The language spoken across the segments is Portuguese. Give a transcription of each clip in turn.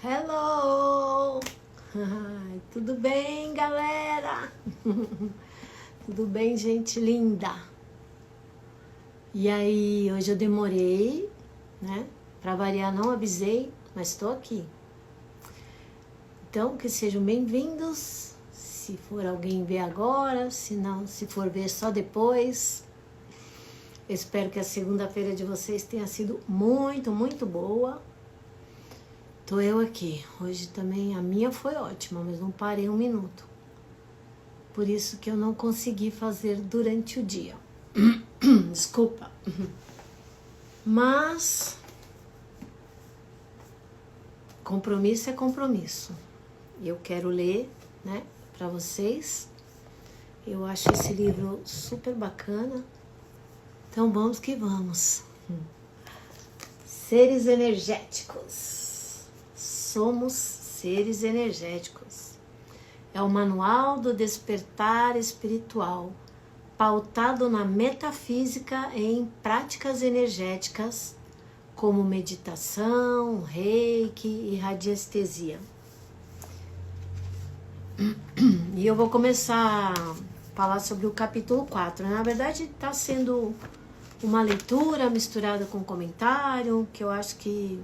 Hello! Tudo bem, galera? Tudo bem, gente linda? E aí, hoje eu demorei, né? Pra variar, não avisei, mas tô aqui. Então, que sejam bem-vindos. Se for alguém ver agora, se não, se for ver só depois. Eu espero que a segunda-feira de vocês tenha sido muito, muito boa. Tô eu aqui. Hoje também a minha foi ótima, mas não parei um minuto. Por isso que eu não consegui fazer durante o dia. Desculpa. Mas compromisso é compromisso. Eu quero ler, né, para vocês. Eu acho esse livro super bacana. Então vamos que vamos. Seres energéticos. Somos seres energéticos. É o manual do despertar espiritual, pautado na metafísica e em práticas energéticas, como meditação, reiki e radiestesia. E eu vou começar a falar sobre o capítulo 4. Na verdade, está sendo uma leitura misturada com comentário, que eu acho que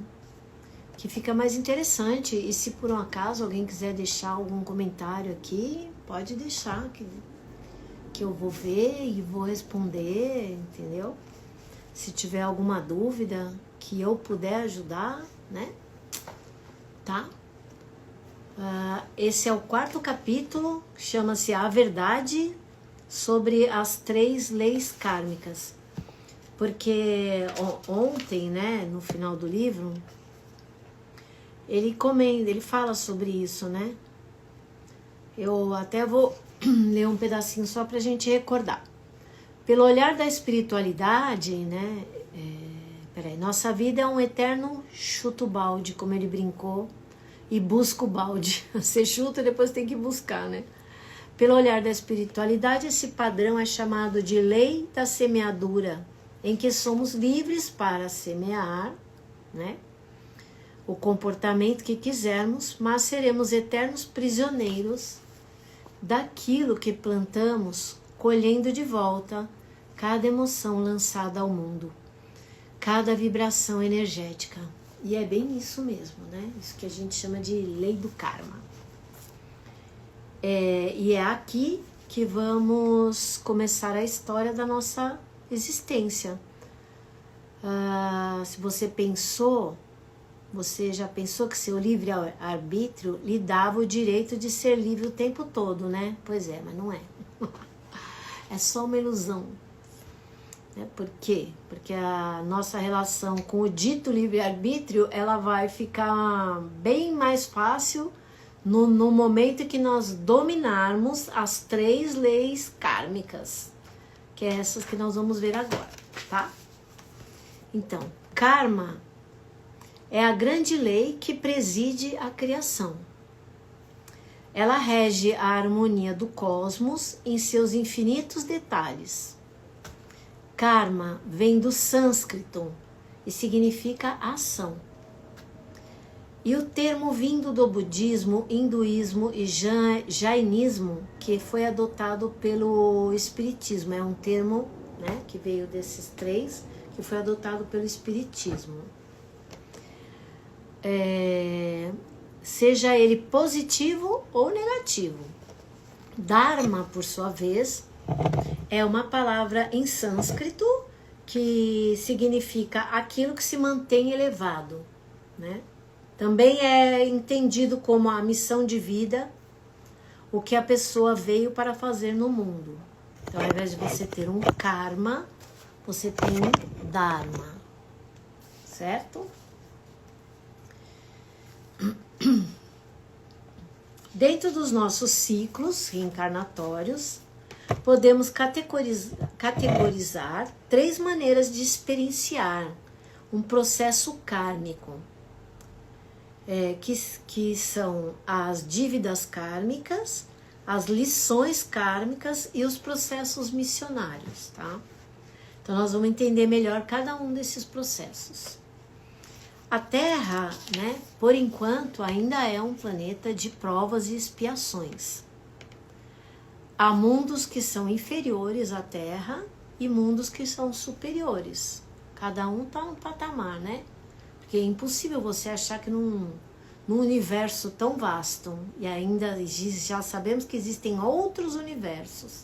fica mais interessante. E se por um acaso alguém quiser deixar algum comentário aqui, pode deixar, que eu vou ver e vou responder, entendeu? Se tiver alguma dúvida que eu puder ajudar, né? Tá? Esse é o 4º capítulo, chama-se A Verdade sobre as 3 leis kármicas. Porque ontem, né, no final do livro, ele comenta, ele fala sobre isso, né? Eu até vou ler um pedacinho só pra gente recordar. Pelo olhar da espiritualidade, né? Nossa vida é um eterno chuta-balde, como ele brincou, e busca o balde. Você chuta e depois tem que buscar, né? Pelo olhar da espiritualidade, esse padrão é chamado de lei da semeadura, em que somos livres para semear, né, o comportamento que quisermos, mas seremos eternos prisioneiros daquilo que plantamos, colhendo de volta cada emoção lançada ao mundo, cada vibração energética. E é bem isso mesmo, né? Isso que a gente chama de lei do karma. E é aqui que vamos começar a história da nossa existência. Se você pensou, você já pensou que seu livre-arbítrio lhe dava o direito de ser livre o tempo todo, né? Pois é, mas não é. É só uma ilusão. Por quê? Porque a nossa relação com o dito livre-arbítrio, ela vai ficar bem mais fácil no momento que nós dominarmos as 3 leis kármicas, que é essas que nós vamos ver agora, tá? Então, karma é a grande lei que preside a criação. Ela rege a harmonia do cosmos em seus infinitos detalhes. Karma vem do sânscrito e significa ação. E o termo vindo do budismo, hinduísmo e jainismo, que foi adotado pelo espiritismo. É um termo, né, que veio desses 3, que foi adotado pelo espiritismo. Seja ele positivo ou negativo. Dharma, por sua vez, é uma palavra em sânscrito que significa aquilo que se mantém elevado, né? Também é entendido como a missão de vida, o que a pessoa veio para fazer no mundo. Então, ao invés de você ter um karma, você tem um dharma, certo? Dentro dos nossos ciclos reencarnatórios, podemos categorizar 3 maneiras de experienciar um processo kármico, que são as dívidas kármicas, as lições kármicas e os processos missionários, tá? Então nós vamos entender melhor cada um desses processos. A Terra, né, por enquanto, ainda é um planeta de provas e expiações. Há mundos que são inferiores à Terra e mundos que são superiores. Cada um está num patamar, né? Porque é impossível você achar que num universo tão vasto, e ainda já sabemos que existem outros universos,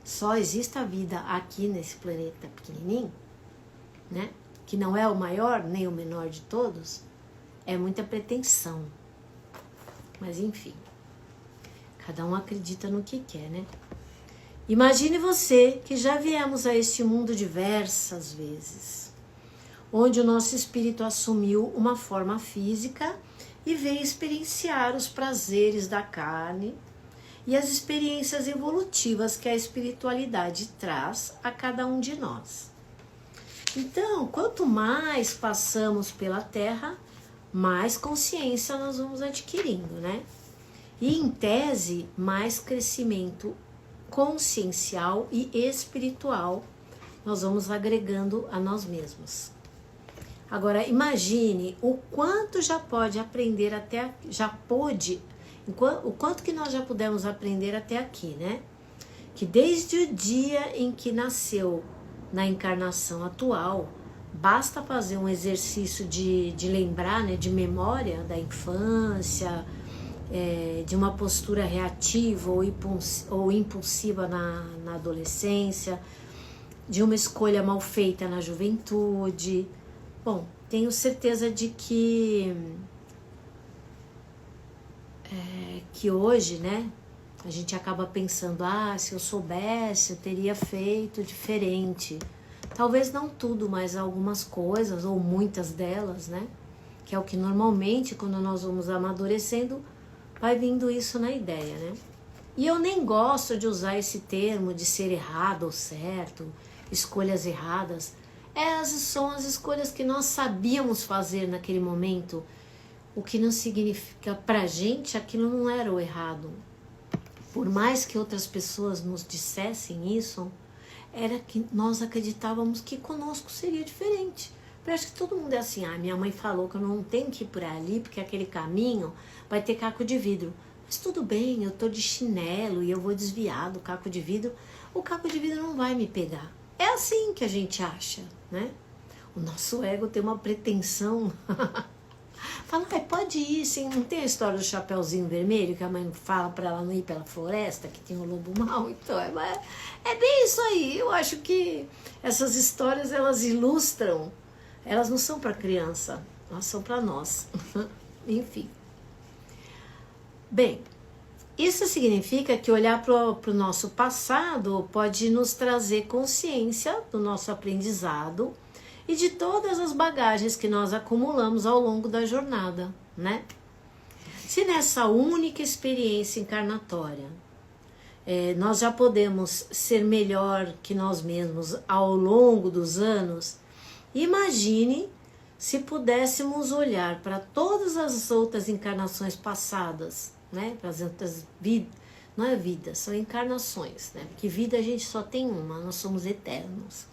só existe a vida aqui nesse planeta pequenininho, né? Que não é o maior nem o menor de todos, é muita pretensão. Mas enfim, cada um acredita no que quer, né? Imagine você que já viemos a este mundo diversas vezes, onde o nosso espírito assumiu uma forma física e veio experienciar os prazeres da carne e as experiências evolutivas que a espiritualidade traz a cada um de nós. Então, quanto mais passamos pela Terra, mais consciência nós vamos adquirindo, né? E, em tese, mais crescimento consciencial e espiritual nós vamos agregando a nós mesmos. Agora, imagine o quanto já pode aprender o quanto que nós já pudemos aprender até aqui, né? Que desde o dia em que nasceu na encarnação atual, basta fazer um exercício de lembrar, né, de memória da infância, de uma postura reativa ou impulsiva na adolescência, de uma escolha mal feita na juventude. Bom, tenho certeza de que hoje, né, a gente acaba pensando, se eu soubesse, eu teria feito diferente. Talvez não tudo, mas algumas coisas, ou muitas delas, né, que é o que normalmente, quando nós vamos amadurecendo, vai vindo isso na ideia, né? E eu nem gosto de usar esse termo de ser errado ou certo, escolhas erradas. Essas são as escolhas que nós sabíamos fazer naquele momento, o que não significa pra gente aquilo não era o errado. Por mais que outras pessoas nos dissessem isso, era que nós acreditávamos que conosco seria diferente. Eu acho que todo mundo é assim, minha mãe falou que eu não tenho que ir por ali, porque aquele caminho vai ter caco de vidro. Mas tudo bem, eu tô de chinelo e eu vou desviar do caco de vidro, o caco de vidro não vai me pegar. É assim que a gente acha, né? O nosso ego tem uma pretensão. Fala, pode ir, sim. Não tem a história do Chapeuzinho Vermelho, que a mãe fala para ela não ir pela floresta, que tem o lobo mau? Então, é bem isso aí. Eu acho que essas histórias, elas ilustram. Elas não são para criança, elas são para nós. Enfim. Bem, isso significa que olhar para o nosso passado pode nos trazer consciência do nosso aprendizado e de todas as bagagens que nós acumulamos ao longo da jornada, né? Se nessa única experiência encarnatória nós já podemos ser melhor que nós mesmos ao longo dos anos, imagine se pudéssemos olhar para todas as outras encarnações passadas, né? Para as outras vidas, não é vida, são encarnações, né? Porque vida a gente só tem uma, nós somos eternos.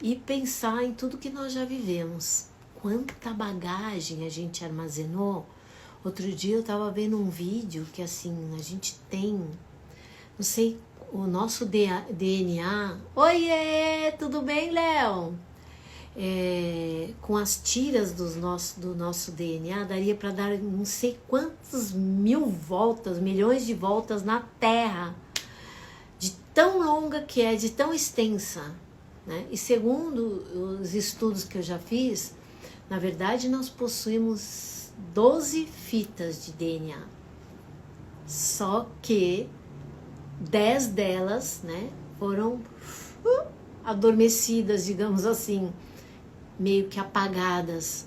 E pensar em tudo que nós já vivemos. Quanta bagagem a gente armazenou. Outro dia eu estava vendo um vídeo que assim, a gente tem, não sei, o nosso DNA. Oiê, tudo bem, Léo? Com as tiras do nosso DNA, daria para dar não sei quantas milhões de voltas na Terra. De tão longa que é, de tão extensa. Né? E segundo os estudos que eu já fiz, na verdade nós possuímos 12 fitas de DNA. Só que 10 delas, né, foram adormecidas, digamos assim, meio que apagadas,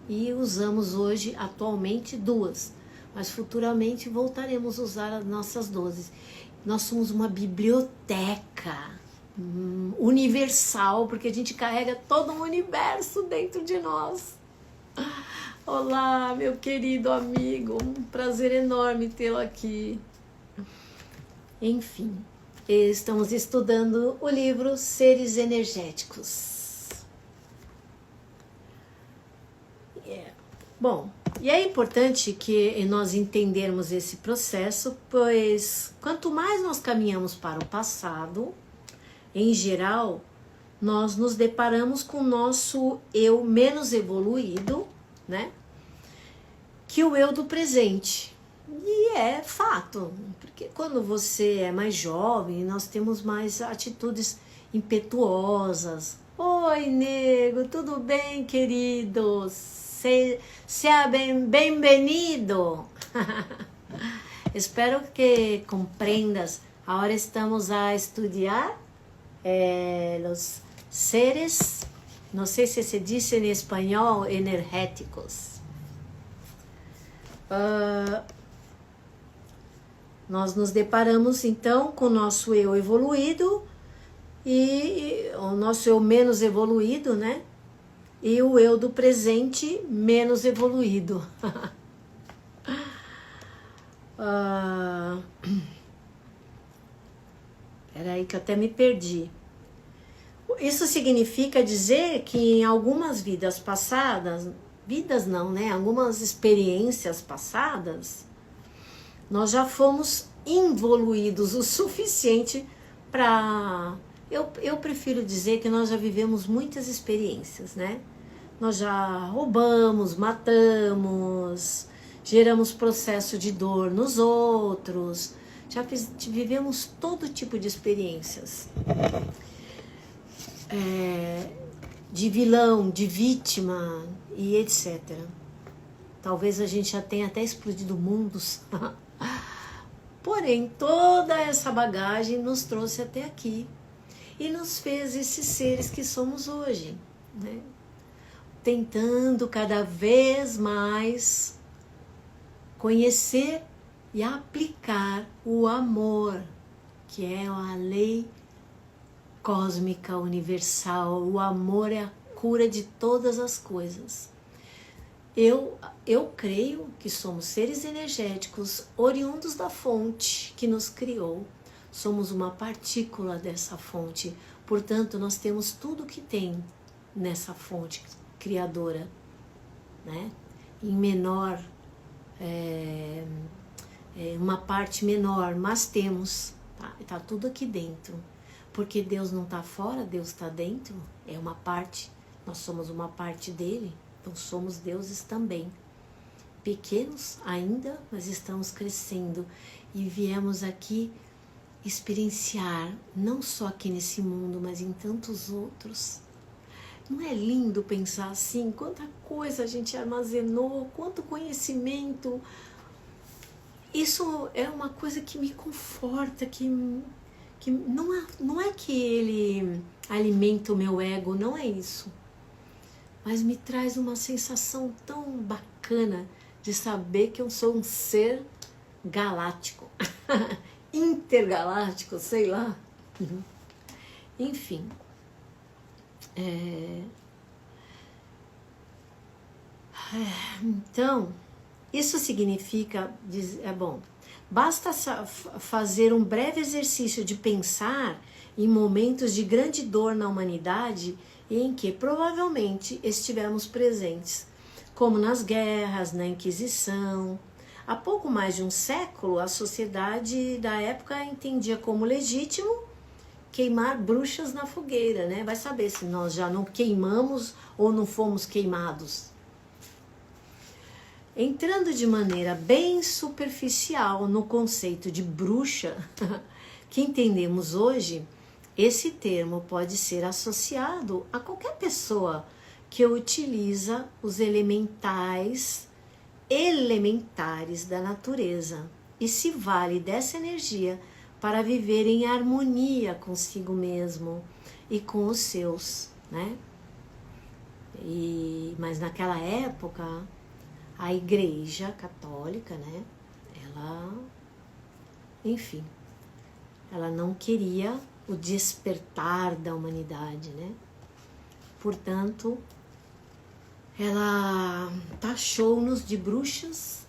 e usamos hoje, atualmente, 2. Mas futuramente voltaremos a usar as nossas 12. Nós somos uma biblioteca universal, porque a gente carrega todo um universo dentro de nós. Olá, meu querido amigo, um prazer enorme tê-lo aqui. Enfim, estamos estudando o livro Seres Energéticos. Bom, e é importante que nós entendermos esse processo, pois quanto mais nós caminhamos para o passado, em geral, nós nos deparamos com o nosso eu menos evoluído, né? Que o eu do presente. E é fato, porque quando você é mais jovem, nós temos mais atitudes impetuosas. Oi, nego, tudo bem, querido? Seja bem-vindo. Espero que compreendas. Ahora estamos a estudar los seres, não sei se diz em espanhol, energéticos. Nós nos deparamos então com o nosso eu evoluído e o nosso eu menos evoluído, né? E o eu do presente menos evoluído. Peraí que eu até me perdi. Isso significa dizer que em algumas vidas passadas, vidas não, né? Algumas experiências passadas, nós já fomos involuídos o suficiente para... Eu prefiro dizer que nós já vivemos muitas experiências, né? Nós já roubamos, matamos, geramos processo de dor nos outros, já vivemos todo tipo de experiências. De vilão, de vítima e etc. Talvez a gente já tenha até explodido mundos. Porém, toda essa bagagem nos trouxe até aqui e nos fez esses seres que somos hoje, né? Tentando cada vez mais conhecer e aplicar o amor, que é a lei cósmica universal. O amor é a cura de todas as coisas. Eu creio que somos seres energéticos oriundos da fonte que nos criou. Somos uma partícula dessa fonte. Portanto, nós temos tudo que tem nessa fonte criadora, né? Em menor, uma parte menor, mas temos, tá tudo aqui dentro. Porque Deus não está fora, Deus está dentro, é uma parte, nós somos uma parte dele, então somos deuses também. Pequenos ainda, mas estamos crescendo e viemos aqui experienciar, não só aqui nesse mundo, mas em tantos outros. Não é lindo pensar assim, quanta coisa a gente armazenou, quanto conhecimento. Isso é uma coisa que me conforta, que não é que ele alimenta o meu ego, não é isso. Mas me traz uma sensação tão bacana de saber que eu sou um ser galáctico, intergaláctico, sei lá. Enfim. Então, isso significa, basta fazer um breve exercício de pensar em momentos de grande dor na humanidade em que provavelmente estivemos presentes, como nas guerras, na Inquisição. Há pouco mais de um século, a sociedade da época entendia como legítimo queimar bruxas na fogueira, né? Vai saber se nós já não queimamos ou não fomos queimados. Entrando de maneira bem superficial no conceito de bruxa que entendemos hoje, esse termo pode ser associado a qualquer pessoa que utiliza os elementares da natureza e se vale dessa energia para viver em harmonia consigo mesmo e com os seus, né? Mas naquela época, a Igreja Católica, né? Ela não queria o despertar da humanidade, né? Portanto, ela taxou-nos de bruxas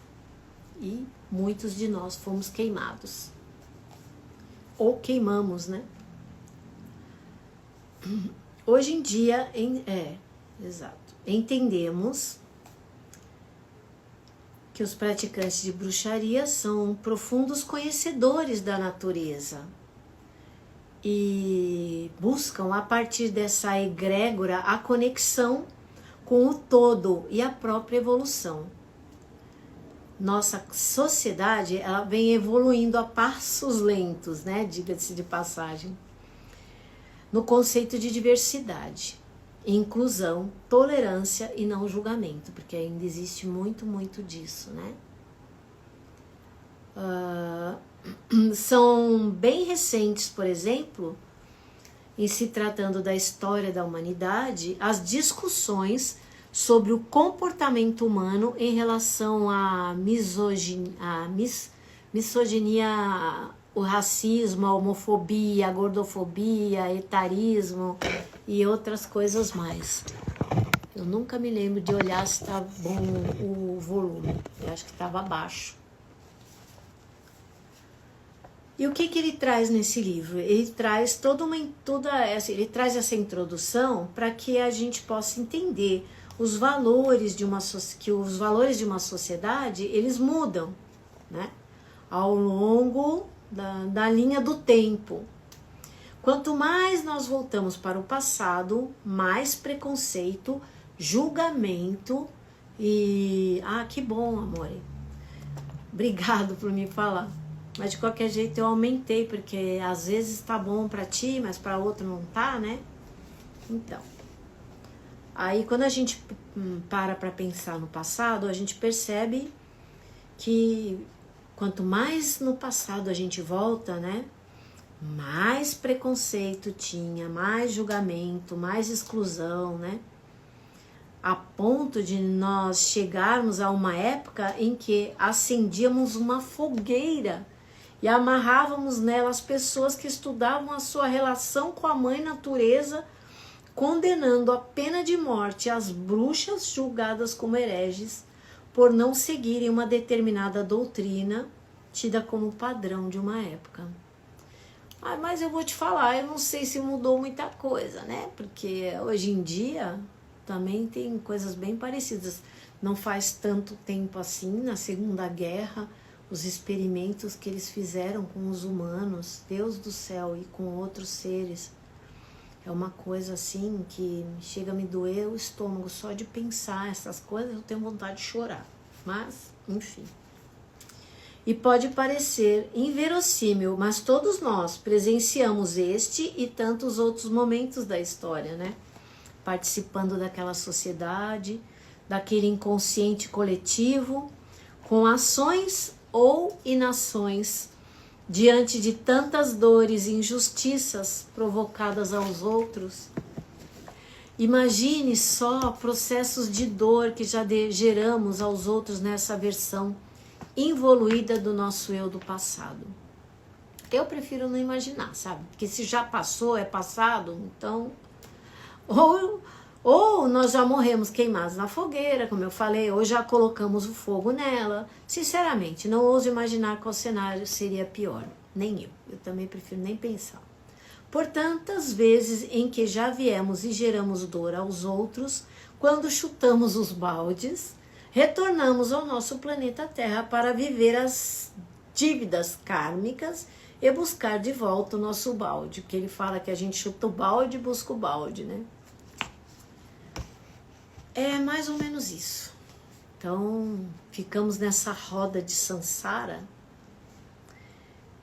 e muitos de nós fomos queimados. Ou queimamos, né? Hoje em dia, entendemos que os praticantes de bruxaria são profundos conhecedores da natureza e buscam, a partir dessa egrégora, a conexão com o todo e a própria evolução. Nossa sociedade, ela vem evoluindo a passos lentos, né? Diga-se de passagem, no conceito de diversidade, inclusão, tolerância e não julgamento, porque ainda existe muito disso, né? São bem recentes, por exemplo, em se tratando da história da humanidade, as discussões sobre o comportamento humano em relação à misoginia, o racismo, a homofobia, a gordofobia, etarismo e outras coisas mais. Eu nunca me lembro de olhar se está bom o volume. Eu acho que estava baixo. E o que ele traz nesse livro? Ele traz ele traz essa introdução para que a gente possa entender os valores de uma sociedade, eles mudam, né? Ao longo da linha do tempo. Quanto mais nós voltamos para o passado, mais preconceito, julgamento e... Ah, que bom, amor. Obrigado por me falar. Mas de qualquer jeito eu aumentei, porque às vezes tá bom para ti, mas para outro não tá, né? Então, aí quando a gente para pensar no passado, a gente percebe que quanto mais no passado a gente volta, né? Mais preconceito tinha, mais julgamento, mais exclusão, né? A ponto de nós chegarmos a uma época em que acendíamos uma fogueira e amarrávamos nela as pessoas que estudavam a sua relação com a mãe natureza, condenando a pena de morte as bruxas julgadas como hereges por não seguirem uma determinada doutrina tida como padrão de uma época. Mas eu vou te falar, eu não sei se mudou muita coisa, né? Porque hoje em dia também tem coisas bem parecidas. Não faz tanto tempo assim, na Segunda Guerra, os experimentos que eles fizeram com os humanos, Deus do céu, e com outros seres. É uma coisa assim que chega a me doer o estômago só de pensar essas coisas, eu tenho vontade de chorar. Mas, enfim. E pode parecer inverossímil, mas todos nós presenciamos este e tantos outros momentos da história, né? Participando daquela sociedade, daquele inconsciente coletivo, com ações ou inações diante de tantas dores e injustiças provocadas aos outros. Imagine só processos de dor que já geramos aos outros nessa versão involuída do nosso eu do passado. Eu prefiro não imaginar, sabe? Porque se já passou, é passado, então... Ou nós já morremos queimados na fogueira, como eu falei, ou já colocamos o fogo nela. Sinceramente, não ouso imaginar qual cenário seria pior. Nem eu. Eu também prefiro nem pensar. Por tantas vezes em que já viemos e geramos dor aos outros, quando chutamos os baldes, retornamos ao nosso planeta Terra para viver as dívidas kármicas e buscar de volta o nosso balde. Porque ele fala que a gente chuta o balde e busca o balde, né? É mais ou menos isso. Então, ficamos nessa roda de samsara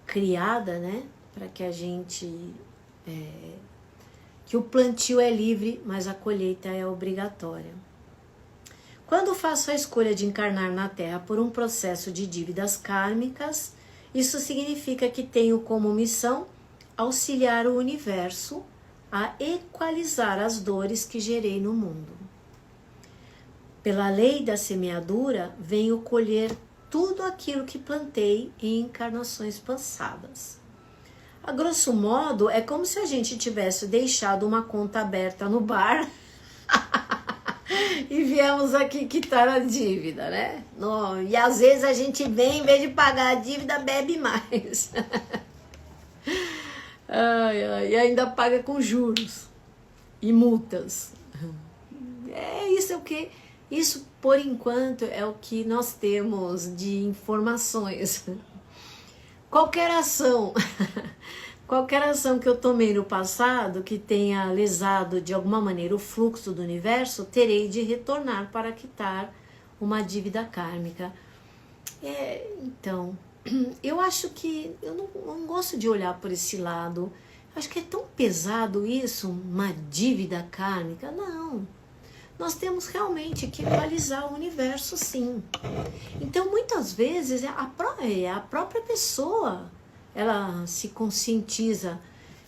criada, né? Para que a gente... que o plantio é livre, mas a colheita é obrigatória. Quando faço a escolha de encarnar na Terra por um processo de dívidas kármicas, isso significa que tenho como missão auxiliar o universo a equalizar as dores que gerei no mundo. Pela lei da semeadura, venho colher tudo aquilo que plantei em encarnações passadas. A grosso modo, é como se a gente tivesse deixado uma conta aberta no bar e viemos aqui quitar a dívida, né? E às vezes a gente vem, em vez de pagar a dívida, bebe mais. E ainda paga com juros e multas. É isso, é o que Isso, por enquanto, é o que nós temos de informações. Qualquer ação, qualquer ação que eu tomei no passado que tenha lesado de alguma maneira o fluxo do universo, terei de retornar para quitar uma dívida kármica. Então, eu acho que eu não gosto de olhar por esse lado. Acho que é tão pesado isso, uma dívida kármica. Não. Nós temos realmente que equalizar o universo, sim. Então, muitas vezes, a própria pessoa, ela se conscientiza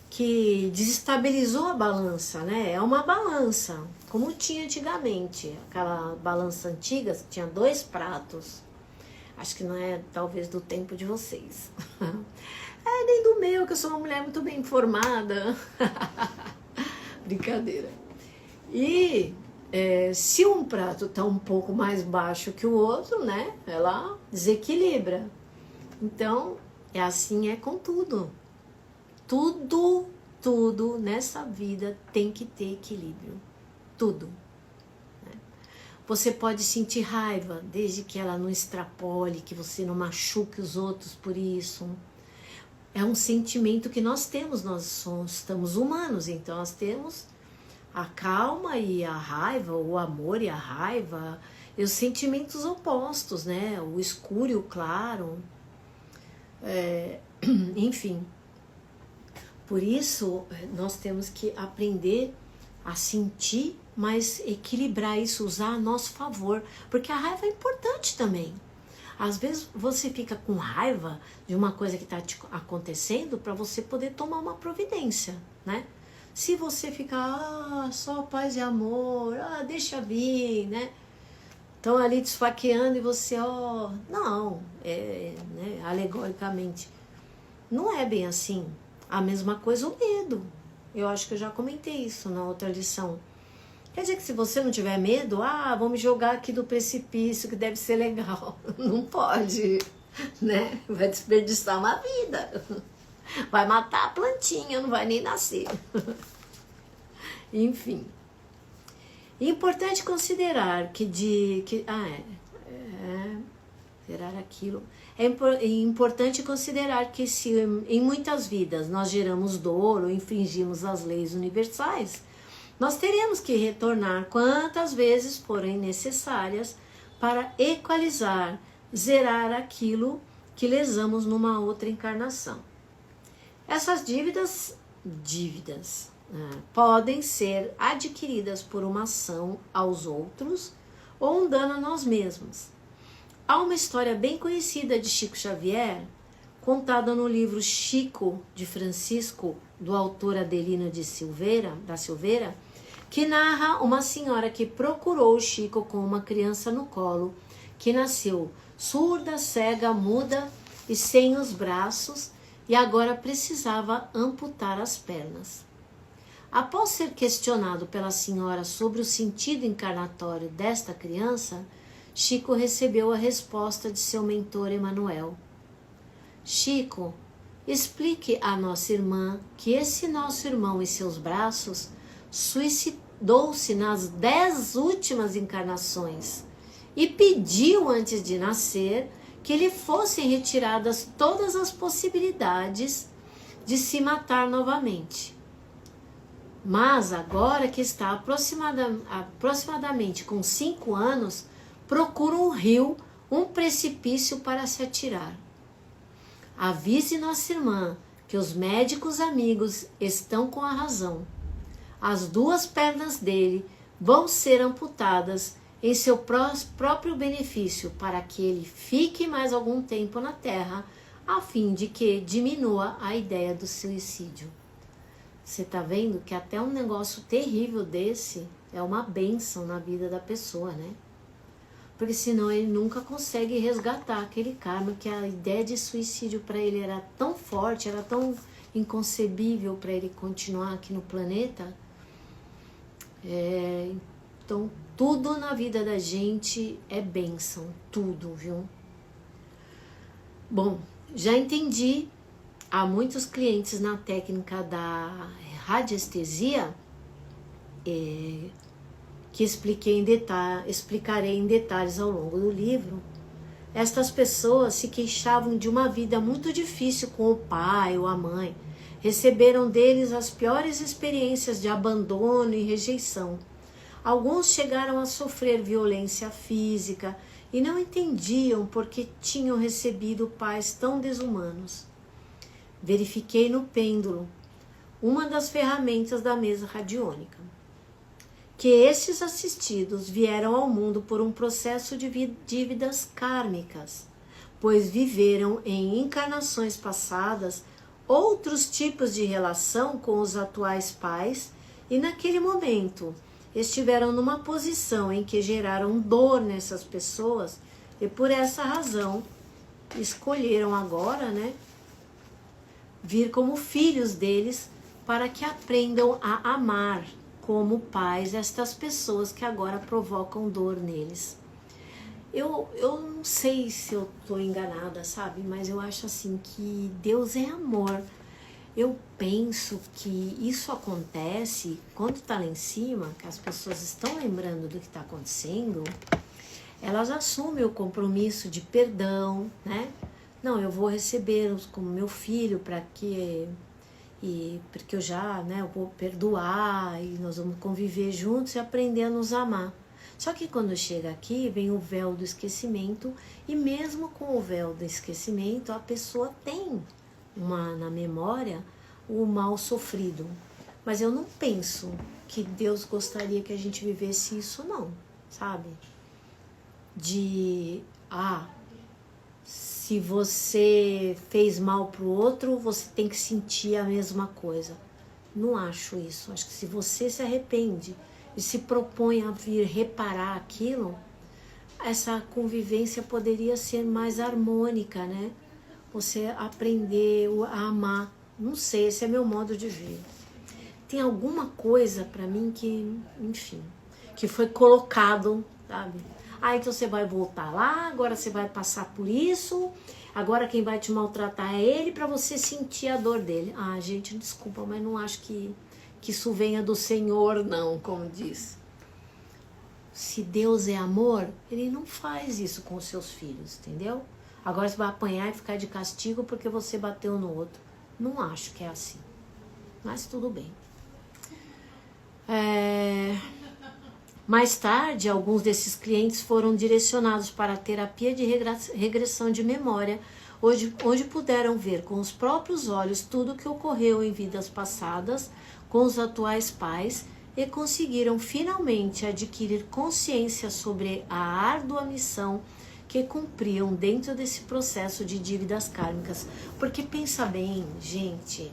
que desestabilizou a balança, né? É uma balança, como tinha antigamente. Aquela balança antiga, tinha 2 pratos. Acho que não é, talvez, do tempo de vocês. Nem do meu, que eu sou uma mulher muito bem informada. Brincadeira. E se um prato está um pouco mais baixo que o outro, né? Ela desequilibra. Então, assim com tudo. Tudo nessa vida tem que ter equilíbrio. Tudo. Você pode sentir raiva, desde que ela não extrapole, que você não machuque os outros por isso. É um sentimento que nós temos, estamos humanos, então nós temos a calma e a raiva, o amor e a raiva, e os sentimentos opostos, né? O escuro e o claro. Enfim, por isso nós temos que aprender a sentir, mas equilibrar isso, usar a nosso favor, porque a raiva é importante também. Às vezes você fica com raiva de uma coisa que está acontecendo para você poder tomar uma providência, né? Se você ficar só paz e amor, deixa vir, né? Estão ali te esfaqueando e você, não, né, alegoricamente. Não é bem assim. A mesma coisa o medo. Eu acho que eu já comentei isso na outra lição. Quer dizer que se você não tiver medo, vou me jogar aqui do precipício, que deve ser legal. Não pode, né? Vai desperdiçar uma vida. Vai matar a plantinha, não vai nem nascer. Enfim. Importante considerar É importante considerar que se em muitas vidas nós geramos dor ou infringimos as leis universais, nós teremos que retornar quantas vezes forem necessárias para equalizar, zerar aquilo que lesamos numa outra encarnação. Essas dívidas podem ser adquiridas por uma ação aos outros ou um dano a nós mesmos. Há uma história bem conhecida de Chico Xavier, contada no livro Chico de Francisco, do autor Adelino da Silveira, que narra uma senhora que procurou Chico com uma criança no colo, que nasceu surda, cega, muda e sem os braços, e agora precisava amputar as pernas. Após ser questionado pela senhora sobre o sentido encarnatório desta criança, Chico recebeu a resposta de seu mentor Emanuel. Chico, explique à nossa irmã que esse nosso irmão e seus braços suicidou-se nas 10 últimas encarnações e pediu antes de nascer que lhe fossem retiradas todas as possibilidades de se matar novamente. Mas agora que está aproximadamente com 5 anos, procura um rio, um precipício para se atirar. Avise nossa irmã que os médicos amigos estão com a razão. As 2 pernas dele vão ser amputadas em seu próprio benefício para que ele fique mais algum tempo na Terra, a fim de que diminua a ideia do suicídio. Você está vendo que até um negócio terrível desse é uma bênção na vida da pessoa, né? Porque senão ele nunca consegue resgatar aquele karma, que a ideia de suicídio para ele era tão forte, era tão inconcebível para ele continuar aqui no planeta. Então, tudo na vida da gente é bênção, tudo, viu? Bom, já entendi. Há muitos clientes na técnica da radiestesia que explicarei em detalhes ao longo do livro, estas pessoas se queixavam de uma vida muito difícil com o pai ou a mãe. Receberam deles as piores experiências de abandono e rejeição. Alguns chegaram a sofrer violência física e não entendiam por que tinham recebido pais tão desumanos. Verifiquei no pêndulo, uma das ferramentas da mesa radiônica, que estes assistidos vieram ao mundo por um processo de dívidas kármicas, pois viveram em encarnações passadas outros tipos de relação com os atuais pais e naquele momento estiveram numa posição em que geraram dor nessas pessoas e por essa razão escolheram agora, vir como filhos deles para que aprendam a amar como pais estas pessoas que agora provocam dor neles. Eu não sei se eu estou enganada, sabe? Mas eu acho assim que Deus é amor. Eu penso que isso acontece quando está lá em cima, que as pessoas estão lembrando do que está acontecendo, elas assumem o compromisso de perdão, Não, eu vou recebê-los como meu filho porque eu já, eu vou perdoar e nós vamos conviver juntos e aprender a nos amar. Só que quando chega aqui, vem o véu do esquecimento e mesmo com o véu do esquecimento, a pessoa tem na memória o mal sofrido. Mas eu não penso que Deus gostaria que a gente vivesse isso não, sabe? Se você fez mal pro outro, você tem que sentir a mesma coisa. Não acho isso. Acho que se você se arrepende e se propõe a vir reparar aquilo, essa convivência poderia ser mais harmônica, Você aprender a amar. Não sei, esse é meu modo de ver. Tem alguma coisa pra mim que, enfim, que foi colocado, sabe? Então você vai voltar lá, agora você vai passar por isso, agora quem vai te maltratar é ele pra você sentir a dor dele. Gente, desculpa, mas não acho que isso venha do Senhor, não, como diz. Se Deus é amor, ele não faz isso com os seus filhos, entendeu? Agora você vai apanhar e ficar de castigo porque você bateu no outro. Não acho que é assim. Mas tudo bem. Mais tarde, alguns desses clientes foram direcionados para a terapia de regressão de memória, onde puderam ver com os próprios olhos tudo o que ocorreu em vidas passadas com os atuais pais e conseguiram finalmente adquirir consciência sobre a árdua missão que cumpriam dentro desse processo de dívidas kármicas. Porque pensa bem, gente,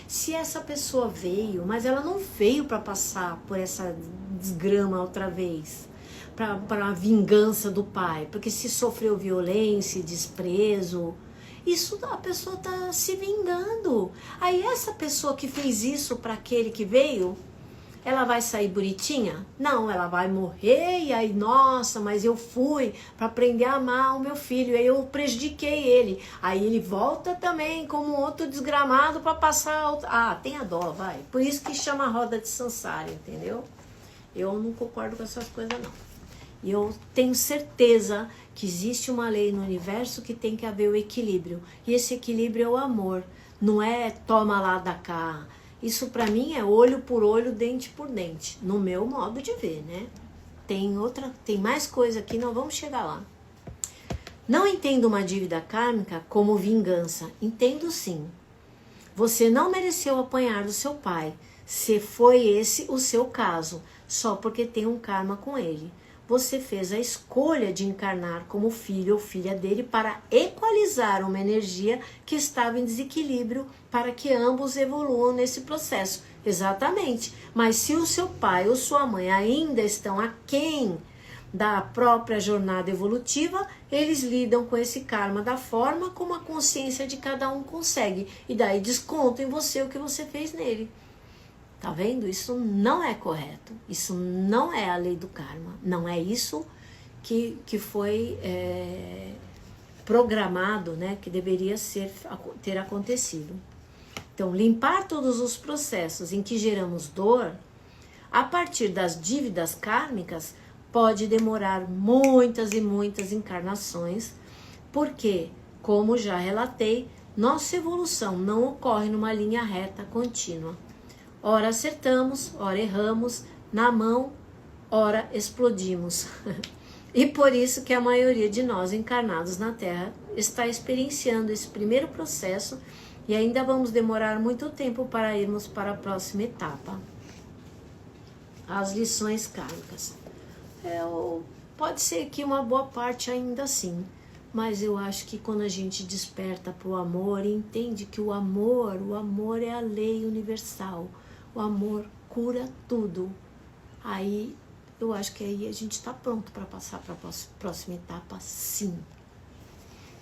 se essa pessoa veio, mas ela não veio para passar por essa desgrama outra vez, para a vingança do pai, porque se sofreu violência e desprezo, isso a pessoa está se vingando. Aí essa pessoa que fez isso para aquele que veio, ela vai sair bonitinha? Não, ela vai morrer e aí, nossa, mas eu fui para aprender a amar o meu filho, aí eu prejudiquei ele. Aí ele volta também como outro desgramado para passar... tenha dó, vai. Por isso que chama roda de samsara, entendeu? Eu não concordo com essas coisas, não. E eu tenho certeza que existe uma lei no universo que tem que haver o equilíbrio. E esse equilíbrio é o amor. Não é toma lá da cá. Isso pra mim é olho por olho, dente por dente, no meu modo de ver, Tem mais coisa aqui, nós vamos chegar lá. Não entendo uma dívida kármica como vingança, entendo sim. Você não mereceu apanhar do seu pai, se foi esse o seu caso, só porque tem um karma com ele. Você fez a escolha de encarnar como filho ou filha dele para equalizar uma energia que estava em desequilíbrio para que ambos evoluam nesse processo. Exatamente. Mas se o seu pai ou sua mãe ainda estão aquém da própria jornada evolutiva, eles lidam com esse karma da forma como a consciência de cada um consegue. E daí descontam em você o que você fez nele. Tá vendo? Isso não é correto. Isso não é a lei do karma. Não é isso que foi programado, que deveria ter acontecido. Então, limpar todos os processos em que geramos dor, A partir das dívidas kármicas, pode demorar muitas e muitas encarnações, porque, como já relatei, nossa evolução não ocorre numa linha reta contínua. Ora acertamos, ora erramos, na mão, ora explodimos. E por isso que a maioria de nós encarnados na Terra está experienciando esse primeiro processo e ainda vamos demorar muito tempo para irmos para a próxima etapa. As lições kármicas. Pode ser que uma boa parte ainda assim, mas eu acho que quando a gente desperta para o amor e entende que o amor é a lei universal, o amor cura tudo, aí eu acho que aí a gente está pronto para passar para a próxima etapa, sim.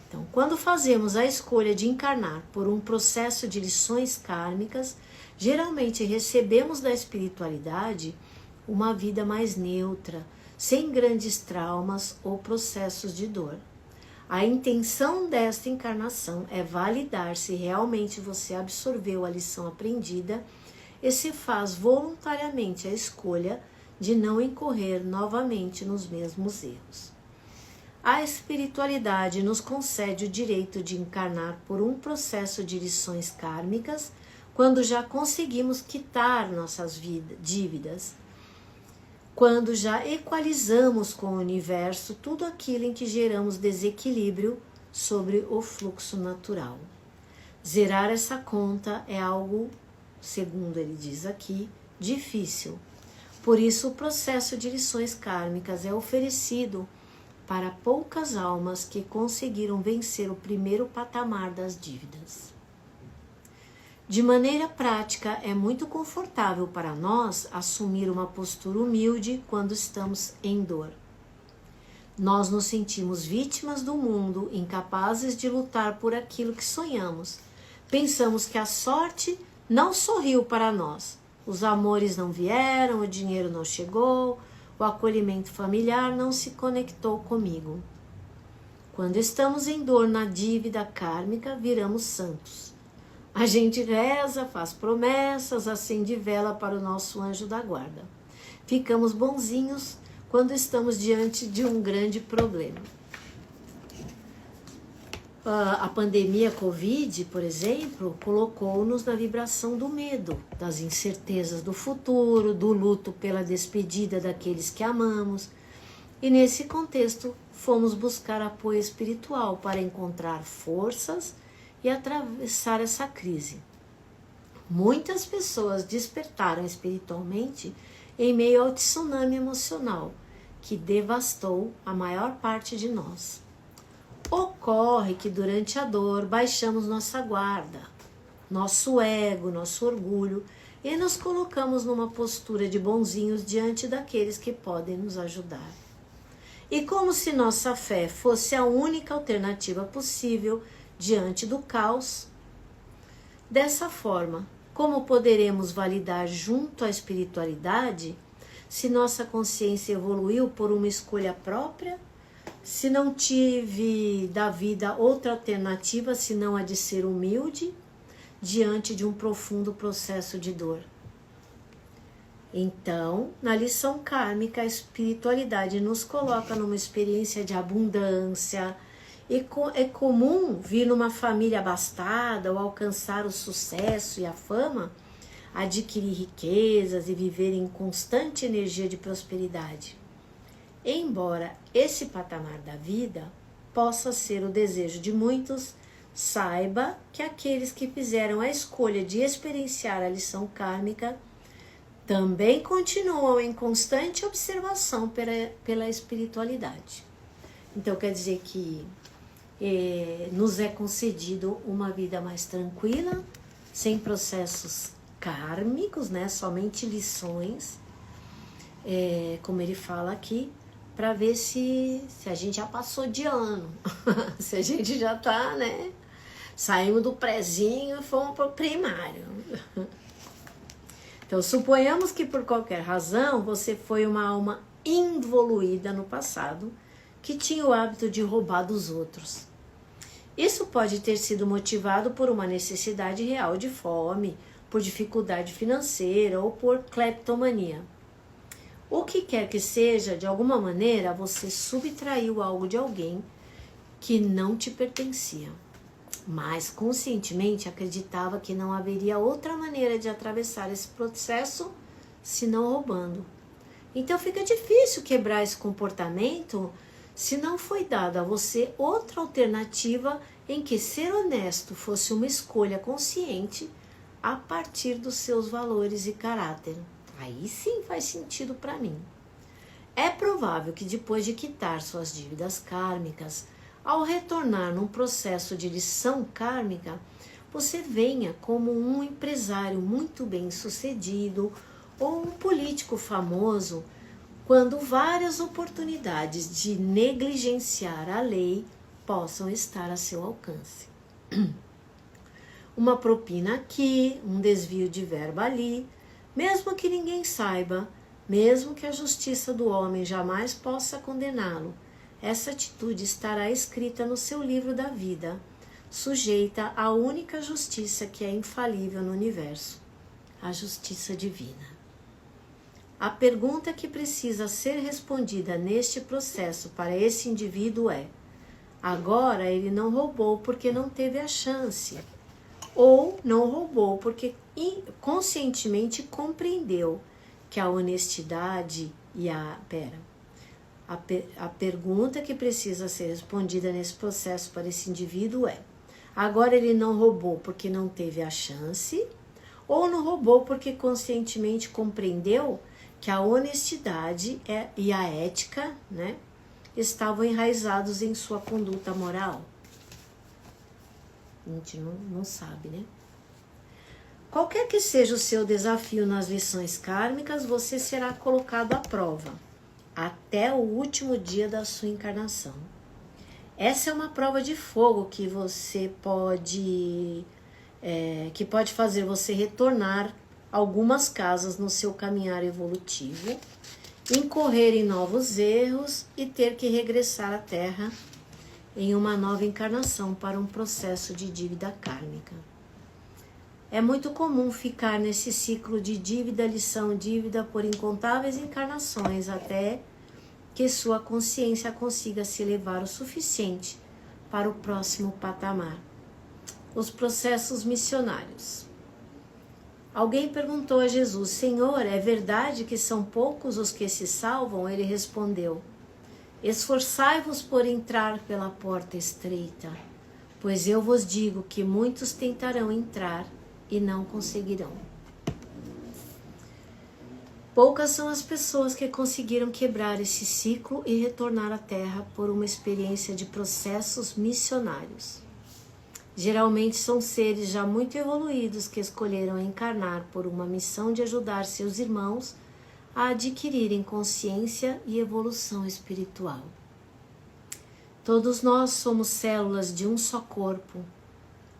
Então, quando fazemos a escolha de encarnar por um processo de lições kármicas, geralmente recebemos da espiritualidade uma vida mais neutra, sem grandes traumas ou processos de dor. A intenção desta encarnação é validar se realmente você absorveu a lição aprendida e se faz voluntariamente a escolha de não incorrer novamente nos mesmos erros. A espiritualidade nos concede o direito de encarnar por um processo de lições kármicas quando já conseguimos quitar nossas dívidas, quando já equalizamos com o universo tudo aquilo em que geramos desequilíbrio sobre o fluxo natural. Zerar essa conta é algo, segundo ele diz aqui, difícil. Por isso, o processo de lições kármicas é oferecido para poucas almas que conseguiram vencer o primeiro patamar das dívidas. De maneira prática, é muito confortável para nós assumir uma postura humilde quando estamos em dor. Nós nos sentimos vítimas do mundo, incapazes de lutar por aquilo que sonhamos. Pensamos que a sorte não sorriu para nós. Os amores não vieram, o dinheiro não chegou, o acolhimento familiar não se conectou comigo. Quando estamos em dor na dívida kármica, viramos santos. A gente reza, faz promessas, acende vela para o nosso anjo da guarda. Ficamos bonzinhos quando estamos diante de um grande problema. A pandemia Covid, por exemplo, colocou-nos na vibração do medo, das incertezas do futuro, do luto pela despedida daqueles que amamos. E nesse contexto, fomos buscar apoio espiritual para encontrar forças e atravessar essa crise. Muitas pessoas despertaram espiritualmente em meio ao tsunami emocional que devastou a maior parte de nós. Ocorre que durante a dor baixamos nossa guarda, nosso ego, nosso orgulho e nos colocamos numa postura de bonzinhos diante daqueles que podem nos ajudar. E como se nossa fé fosse a única alternativa possível diante do caos. Dessa forma, como poderemos validar junto à espiritualidade se nossa consciência evoluiu por uma escolha própria? Se não tive da vida outra alternativa senão a de ser humilde diante de um profundo processo de dor? Então, na lição kármica, a espiritualidade nos coloca numa experiência de abundância. É comum vir numa família abastada ou alcançar o sucesso e a fama, adquirir riquezas e viver em constante energia de prosperidade. Embora esse patamar da vida possa ser o desejo de muitos, saiba que aqueles que fizeram a escolha de experienciar a lição kármica também continuam em constante observação pela espiritualidade. Então quer dizer que nos é concedido uma vida mais tranquila, sem processos kármicos, né? Somente lições, como ele fala aqui, para ver se a gente já passou de ano, se a gente já tá, né? Saímos do prézinho e fomos para o primário. Então, suponhamos que por qualquer razão você foi uma alma involuída no passado, que tinha o hábito de roubar dos outros. Isso pode ter sido motivado por uma necessidade real de fome, por dificuldade financeira ou por cleptomania. O que quer que seja, de alguma maneira, você subtraiu algo de alguém que não te pertencia, mas conscientemente acreditava que não haveria outra maneira de atravessar esse processo senão roubando. Então fica difícil quebrar esse comportamento se não foi dada a você outra alternativa em que ser honesto fosse uma escolha consciente a partir dos seus valores e caráter. Aí sim faz sentido para mim. É provável que depois de quitar suas dívidas kármicas, ao retornar num processo de lição kármica, você venha como um empresário muito bem sucedido ou um político famoso, quando várias oportunidades de negligenciar a lei possam estar a seu alcance. Uma propina aqui, um desvio de verba ali, mesmo que ninguém saiba, mesmo que a justiça do homem jamais possa condená-lo, essa atitude estará escrita no seu livro da vida, sujeita à única justiça que é infalível no universo, a justiça divina. A pergunta que precisa ser respondida neste processo para esse indivíduo é: agora ele não roubou porque não teve a chance, ou não roubou porque conscientemente compreendeu que a honestidade e a pergunta que precisa ser respondida nesse processo para esse indivíduo é: agora ele não roubou porque não teve a chance, ou não roubou porque conscientemente compreendeu que a honestidade e a ética, né, estavam enraizados em sua conduta moral? A gente não sabe, né? Qualquer que seja o seu desafio nas lições kármicas, você será colocado à prova até o último dia da sua encarnação. Essa é uma prova de fogo que você pode fazer você retornar algumas casas no seu caminhar evolutivo, incorrer em novos erros e ter que regressar à Terra em uma nova encarnação para um processo de dívida kármica. É muito comum ficar nesse ciclo de dívida, lição, dívida por incontáveis encarnações até que sua consciência consiga se elevar o suficiente para o próximo patamar. Os processos missionários. Alguém perguntou a Jesus: Senhor, é verdade que são poucos os que se salvam? Ele respondeu: esforçai-vos por entrar pela porta estreita, pois eu vos digo que muitos tentarão entrar e não conseguirão. Poucas são as pessoas que conseguiram quebrar esse ciclo e retornar à Terra por uma experiência de processos missionários. Geralmente são seres já muito evoluídos que escolheram encarnar por uma missão de ajudar seus irmãos a adquirirem consciência e evolução espiritual. Todos nós somos células de um só corpo.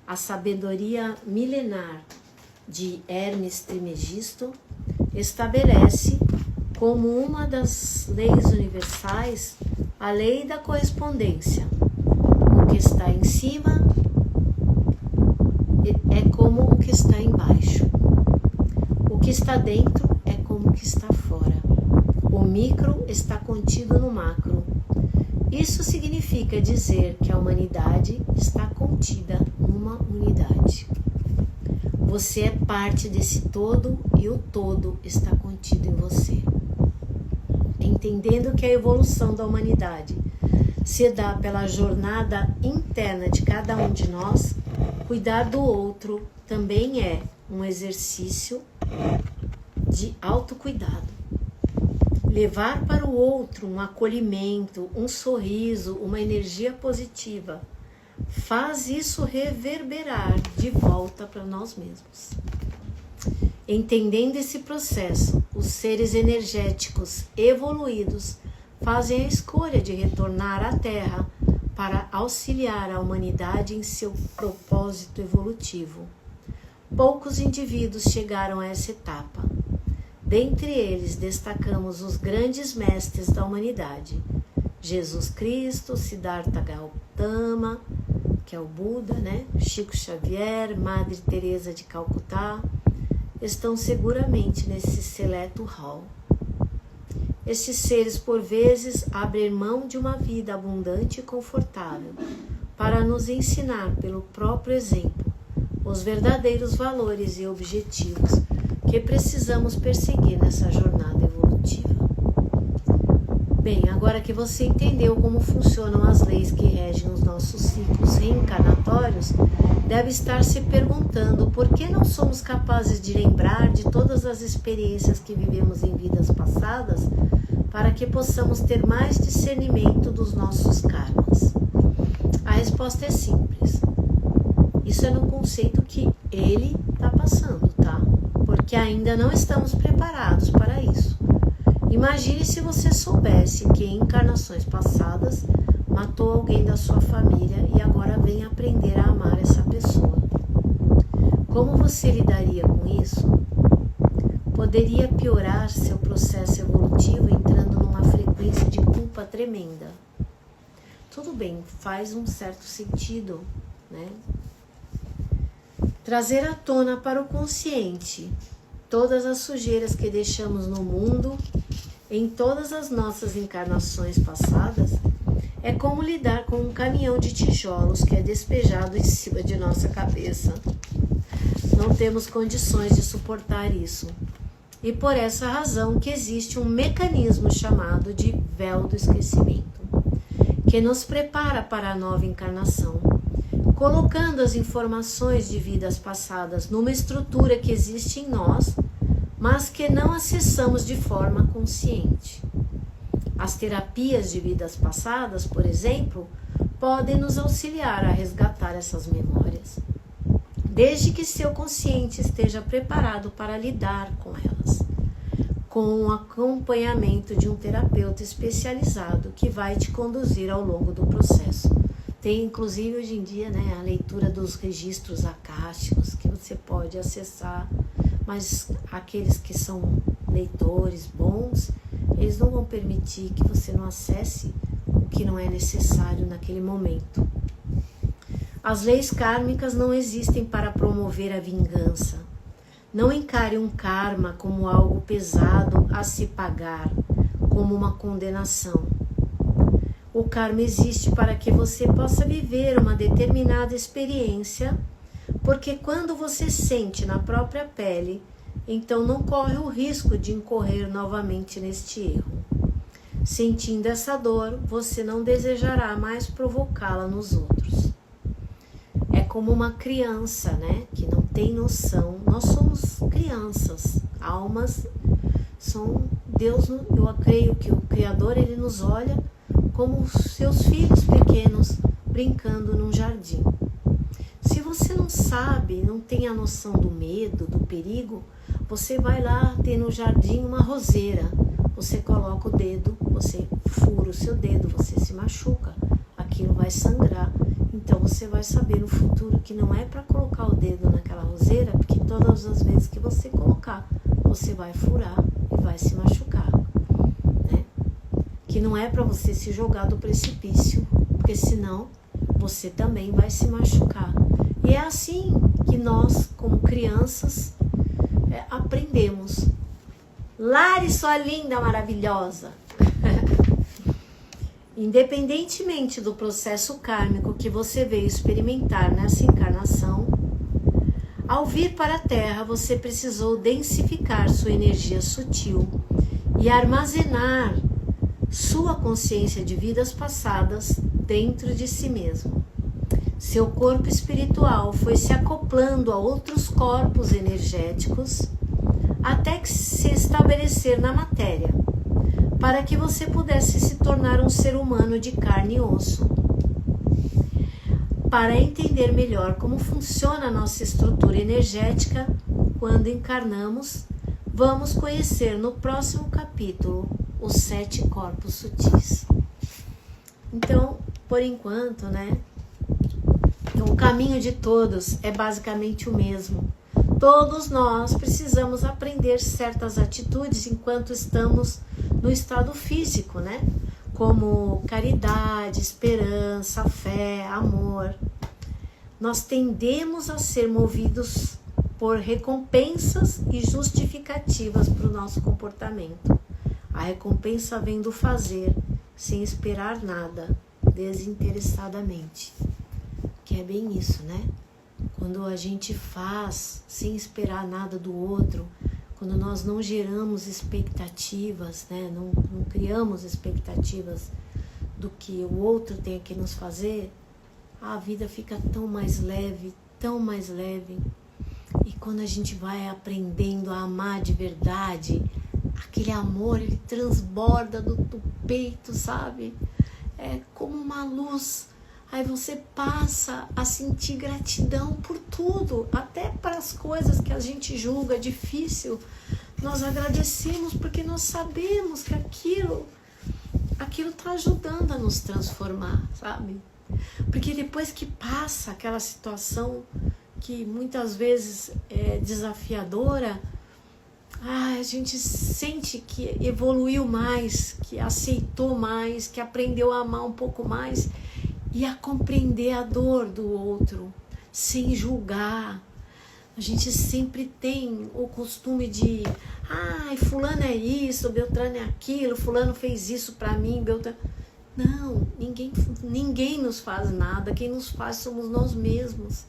A sabedoria milenar de Hermes Trismegisto estabelece como uma das leis universais a lei da correspondência. O que está em cima é como o que está embaixo. O que está dentro é como o que está fora. O micro está contido no macro. Isso significa dizer que a humanidade está contida numa unidade. Você é parte desse todo e o todo está contido em você. Entendendo que a evolução da humanidade se dá pela jornada interna de cada um de nós, cuidar do outro também é um exercício de autocuidado. Levar para o outro um acolhimento, um sorriso, uma energia positiva, faz isso reverberar de volta para nós mesmos. Entendendo esse processo, os seres energéticos evoluídos fazem a escolha de retornar à Terra para auxiliar a humanidade em seu propósito evolutivo. Poucos indivíduos chegaram a essa etapa. Dentre eles, destacamos os grandes mestres da humanidade: Jesus Cristo, Siddhartha Gautama, que é o Buda, né? Chico Xavier, Madre Teresa de Calcutá, estão seguramente nesse seleto hall. estes seres por vezes abrem mão de uma vida abundante e confortável para nos ensinar pelo próprio exemplo os verdadeiros valores e objetivos que precisamos perseguir nessa jornada evolutiva. Bem, agora que você entendeu como funcionam as leis que regem os nossos ciclos reencarnatórios, deve estar se perguntando por que não somos capazes de lembrar de todas as experiências que vivemos em vidas passadas para que possamos ter mais discernimento dos nossos karmas. A resposta é simples. Isso é no conceito que ele está passando, tá? Porque ainda não estamos preparados para isso. Imagine se você soubesse que em encarnações passadas matou alguém da sua família e agora vem aprender a amar essa pessoa. Como você lidaria com isso? Poderia piorar seu processo evolutivo entrando numa frequência de culpa tremenda. Tudo bem, faz um certo sentido, né? Trazer à tona para o consciente todas as sujeiras que deixamos no mundo em todas as nossas encarnações passadas é como lidar com um caminhão de tijolos que é despejado em cima de nossa cabeça. Não temos condições de suportar isso. E por essa razão que existe um mecanismo chamado de véu do esquecimento, que nos prepara para a nova encarnação, colocando as informações de vidas passadas numa estrutura que existe em nós, mas que não acessamos de forma consciente. As terapias de vidas passadas, por exemplo, podem nos auxiliar a resgatar essas memórias, desde que seu consciente esteja preparado para lidar com elas, com o acompanhamento de um terapeuta especializado que vai te conduzir ao longo do processo. Tem inclusive hoje em dia, né, a leitura dos registros acásticos que você pode acessar, mas aqueles que são leitores bons, eles não vão permitir que você não acesse o que não é necessário naquele momento. As leis kármicas não existem para promover a vingança. Não encare um karma como algo pesado a se pagar, como uma condenação. O karma existe para que você possa viver uma determinada experiência, porque quando você sente na própria pele, então não corre o risco de incorrer novamente neste erro. Sentindo essa dor, você não desejará mais provocá-la nos outros. É como uma criança, né, que não tem noção. Nós somos crianças, almas são Deus. Eu creio que o Criador, ele nos olha como seus filhos pequenos brincando num jardim. Se você não sabe, não tem a noção do medo, do perigo, você vai lá ter no jardim uma roseira, você coloca o dedo, você fura o seu dedo, você se machuca, aquilo vai sangrar. Então você vai saber no futuro que não é para colocar o dedo naquela roseira, porque todas as vezes que você colocar, você vai furar e vai se machucar, né? Que não é para você se jogar do precipício, porque senão você também vai se machucar. E é assim que nós, como crianças, aprendemos. Lari, sua linda, maravilhosa! Independentemente do processo kármico que você veio experimentar nessa encarnação, ao vir para a Terra, você precisou densificar sua energia sutil e armazenar sua consciência de vidas passadas dentro de si mesmo. Seu corpo espiritual foi se acoplando a outros corpos energéticos até que se estabelecer na matéria, para que você pudesse se tornar um ser humano de carne e osso. Para entender melhor como funciona a nossa estrutura energética quando encarnamos, vamos conhecer no próximo capítulo os 7 corpos sutis. Então, por enquanto, né, o caminho de todos é basicamente o mesmo. Todos nós precisamos aprender certas atitudes enquanto estamos no estado físico, né? Como caridade, esperança, fé, amor. Nós tendemos a ser movidos por recompensas e justificativas para o nosso comportamento. A recompensa vem do fazer, sem esperar nada, desinteressadamente. Que é bem isso, né? Quando a gente faz sem esperar nada do outro, quando nós não geramos expectativas, né? Não criamos expectativas do que o outro tem que nos fazer, a vida fica tão mais leve, tão mais leve. E quando a gente vai aprendendo a amar de verdade, aquele amor, ele transborda do peito, sabe? É como uma luz. Aí você passa a sentir gratidão por tudo, até para as coisas que a gente julga difícil. Nós agradecemos porque nós sabemos que aquilo está ajudando a nos transformar, sabe? Porque depois que passa aquela situação que muitas vezes é desafiadora, a gente sente que evoluiu mais, que aceitou mais, que aprendeu a amar um pouco mais e a compreender a dor do outro, sem julgar. A gente sempre tem o costume de, fulano é isso, Beltrano é aquilo, fulano fez isso pra mim, Beltrano... Não, ninguém nos faz nada, quem nos faz somos nós mesmos.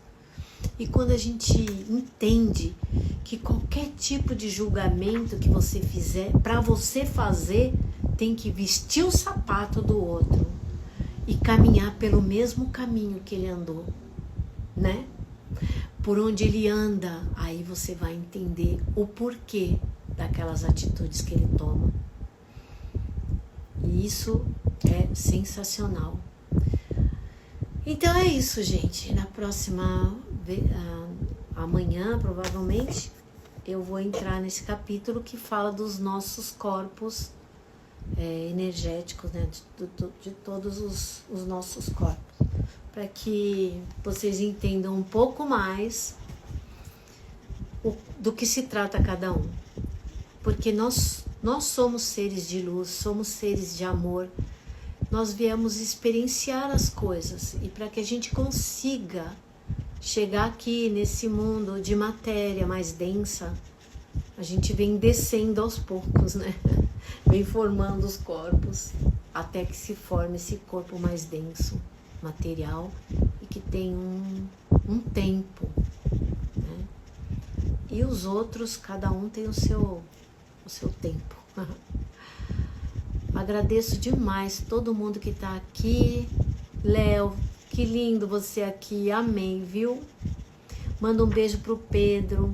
E quando a gente entende que qualquer tipo de julgamento que você fizer, para você fazer, tem que vestir o sapato do outro e caminhar pelo mesmo caminho que ele andou, né? Por onde ele anda, aí você vai entender o porquê daquelas atitudes que ele toma. E isso é sensacional. Então é isso, gente. Na próxima, amanhã, provavelmente, eu vou entrar nesse capítulo que fala dos nossos corpos energéticos, né? De todos os nossos corpos. Para que vocês entendam um pouco mais do que se trata cada um. Porque nós somos seres de luz, somos seres de amor. Nós viemos experienciar as coisas. E para que a gente consiga chegar aqui nesse mundo de matéria mais densa, a gente vem descendo aos poucos, né? Vem formando os corpos até que se forme esse corpo mais denso, material, e que tem um tempo, né? E os outros, cada um tem o seu tempo. Agradeço demais todo mundo que tá aqui. Léo, que lindo você aqui, amém, viu? Manda um beijo pro Pedro.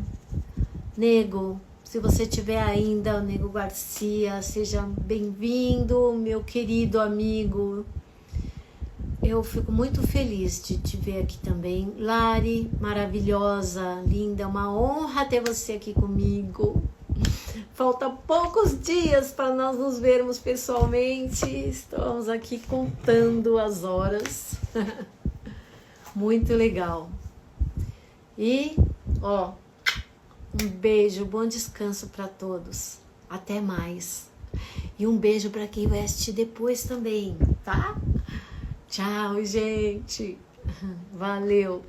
Nego, se você tiver ainda, Nego Garcia, seja bem-vindo, meu querido amigo. Eu fico muito feliz de te ver aqui também. Lari, maravilhosa, linda, é uma honra ter você aqui comigo. Falta poucos dias para nós nos vermos pessoalmente. Estamos aqui contando as horas. Muito legal. E, um beijo, bom descanso para todos. Até mais. E um beijo para quem vai assistir depois também, tá? Tchau, gente. Valeu.